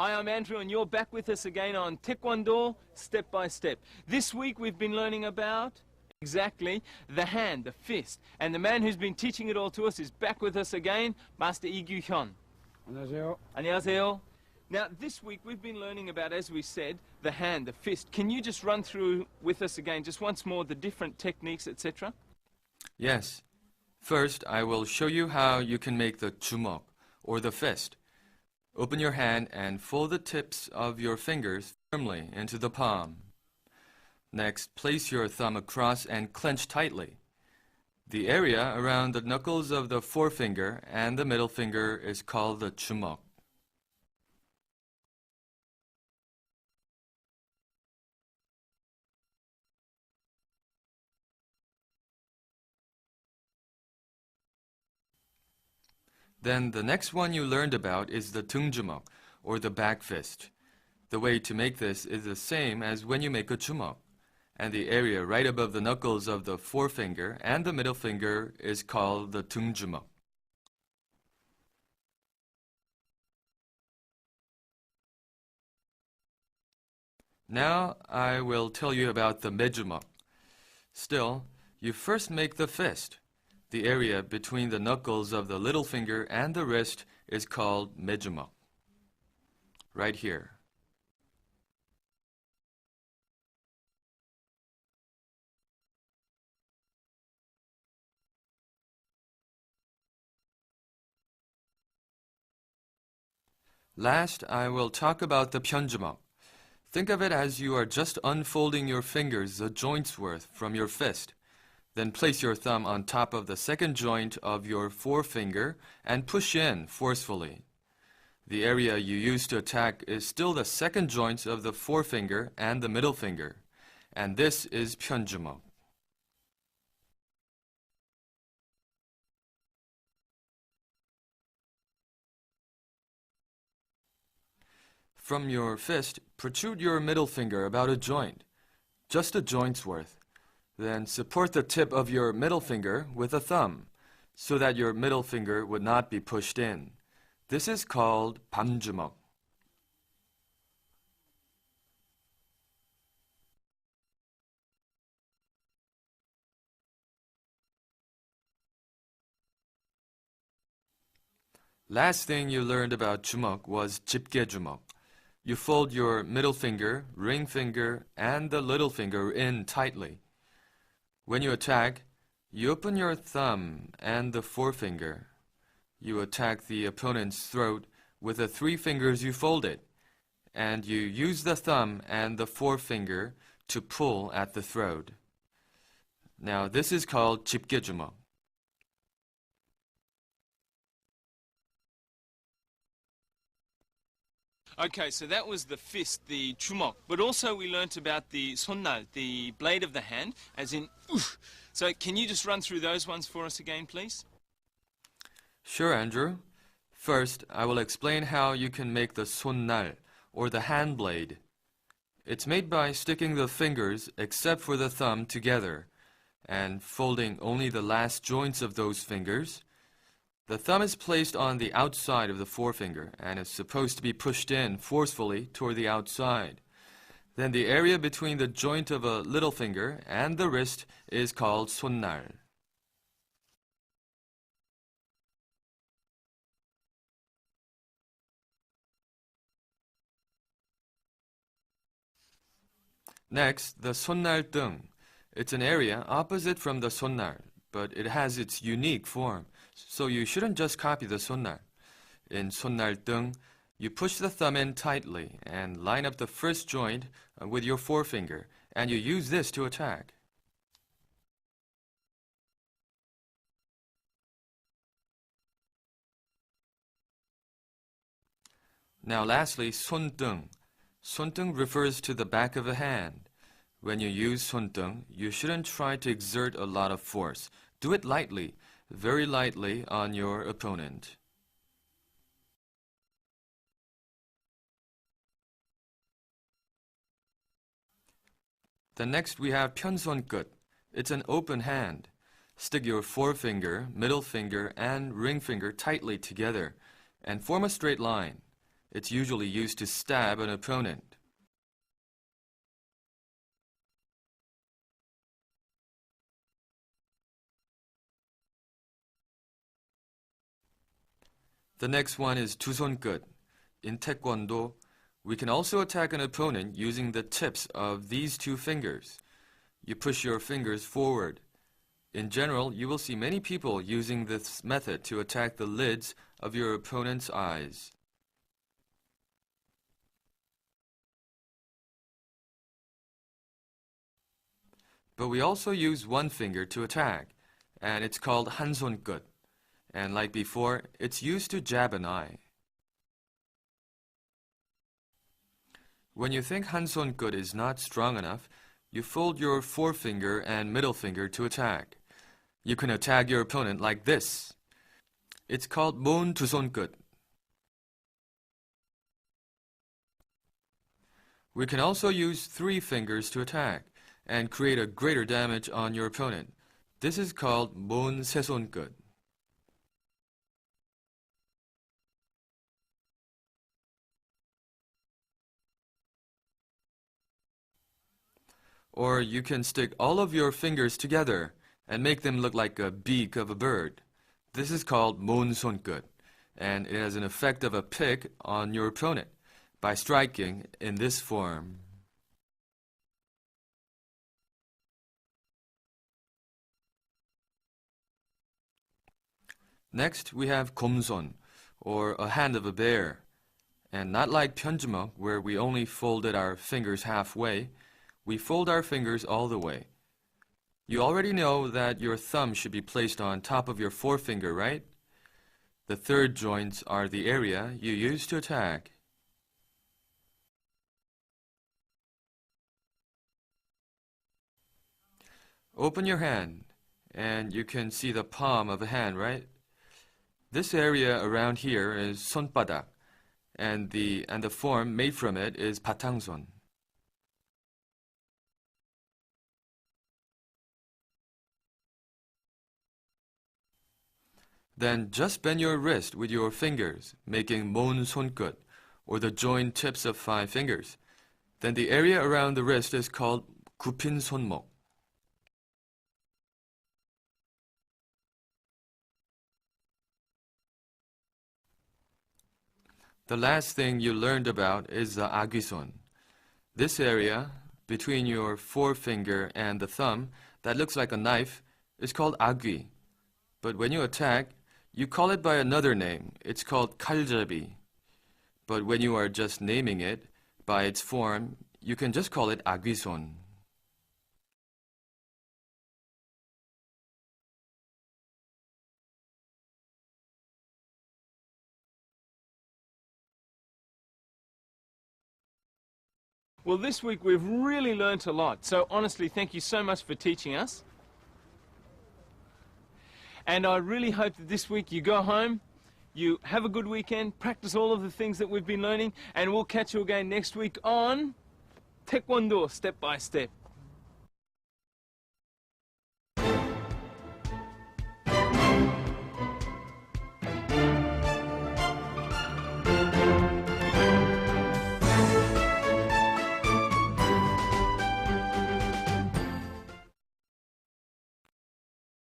Hi, I'm Andrew and you're back with us again on Taekwondo Step by Step. This week we've been learning about exactly the hand, the fist. And the man who's been teaching it all to us is back with us again, Master Lee Gyuhyun. 안녕하세요. 안녕하세요. Now this week we've been learning about, as we said, the hand, the fist. Can you just run through with us again, just once more, the different techniques, etc.? Yes. First, I will show you how you can make the 주먹, or the fist. Open your hand and fold the tips of your fingers firmly into the palm. Next, place your thumb across and clench tightly. The area around the knuckles of the forefinger and the middle finger is called the 주먹. Then the next one you learned about is the 등주먹, or the back fist. The way to make this is the same as when you make a 주먹, and the area right above the knuckles of the forefinger and the middle finger is called the 등주먹. Now I will tell you about the 매주먹. Still, you first make the fist. The area between the knuckles of the little finger and the wrist is called 매주먹. Right here. Last, I will talk about the 편주먹. Think of it as you are just unfolding your fingers a joint's worth from your fist. Then place your thumb on top of the second joint of your forefinger and push in forcefully. The area you use to attack is still the second joints of the forefinger and the middle finger, and this is 편주먹. From your fist, protrude your middle finger about a joint, just a joint's worth. Then support the tip of your middle finger with a thumb, so that your middle finger would not be pushed in. This is called 반주먹. Last thing you learned about 주먹 was 집게주먹. You fold your middle finger, ring finger, and the little finger in tightly. When you attack, you open your thumb and the forefinger. You attack the opponent's throat with the three fingers you folded, and you use the thumb and the forefinger to pull at the throat. Now this is called 집게주먹. Okay, so that was the fist, the 주먹. But also we learnt about the 손날, the blade of the hand, as in oof. So can you just run through those ones for us again, please? Sure, Andrew. First, I will explain how you can make the 손날, or the hand blade. It's made by sticking the fingers, except for the thumb, together, and folding only the last joints of those fingers. The thumb is placed on the outside of the forefinger and is supposed to be pushed in forcefully toward the outside. Then the area between the joint of a little finger and the wrist is called 손날. Next, the 손날등. It's an area opposite from the 손날, but it has its unique form. So you shouldn't just copy the 손날. In 손날등, you push the thumb in tightly and line up the first joint with your forefinger, and you use this to attack. Now lastly, 손등. 손등 refers to the back of a hand. When you use 손등, you shouldn't try to exert a lot of force. Do it lightly, very lightly on your opponent. Then next we have 편손끝. It's an open hand. Stick your forefinger, middle finger, and ring finger tightly together and form a straight line. It's usually used to stab an opponent. The next one is 두손끝. In Taekwondo, we can also attack an opponent using the tips of these two fingers. You push your fingers forward. In general, you will see many people using this method to attack the lids of your opponent's eyes. But we also use one finger to attack, and it's called 한손끝. And like before, it's used to jab an eye. When you think 한손끝 is not strong enough, you fold your forefinger and middle finger to attack. You can attack your opponent like this. It's called 모은 두손끝. We can also use 3 fingers to attack and create a greater damage on your opponent. This is called 모은 세손끝. Or you can stick all of your fingers together and make them look like a beak of a bird. This is called 모은 손끝, and it has an effect of a pick on your opponent by striking in this form. Next, we have 곰손, or a hand of a bear. And not like 편주먹, where we only folded our fingers halfway, we fold our fingers all the way. You already know that your thumb should be placed on top of your forefinger, right? The third joints are the area you use to attack. Open your hand, and you can see the palm of a hand, right? This area around here is 손바닥, and the form made from it is 바탕손. Then just bend your wrist with your fingers, making 모은 손끝, or the joined tips of 5 fingers. Then the area around the wrist is called 굽힌 손목. The last thing you learned about is the 아귀손. This area, between your forefinger and the thumb, that looks like a knife, is called 아귀. But when you attack, you call it by another name. It's called 칼잡이. But when you are just naming it by its form, you can just call it 아귀손. Well, this week we've really learnt a lot. So honestly, thank you so much for teaching us. And I really hope that this week you go home, you have a good weekend, practice all of the things that we've been learning, and we'll catch you again next week on Taekwondo Step by Step.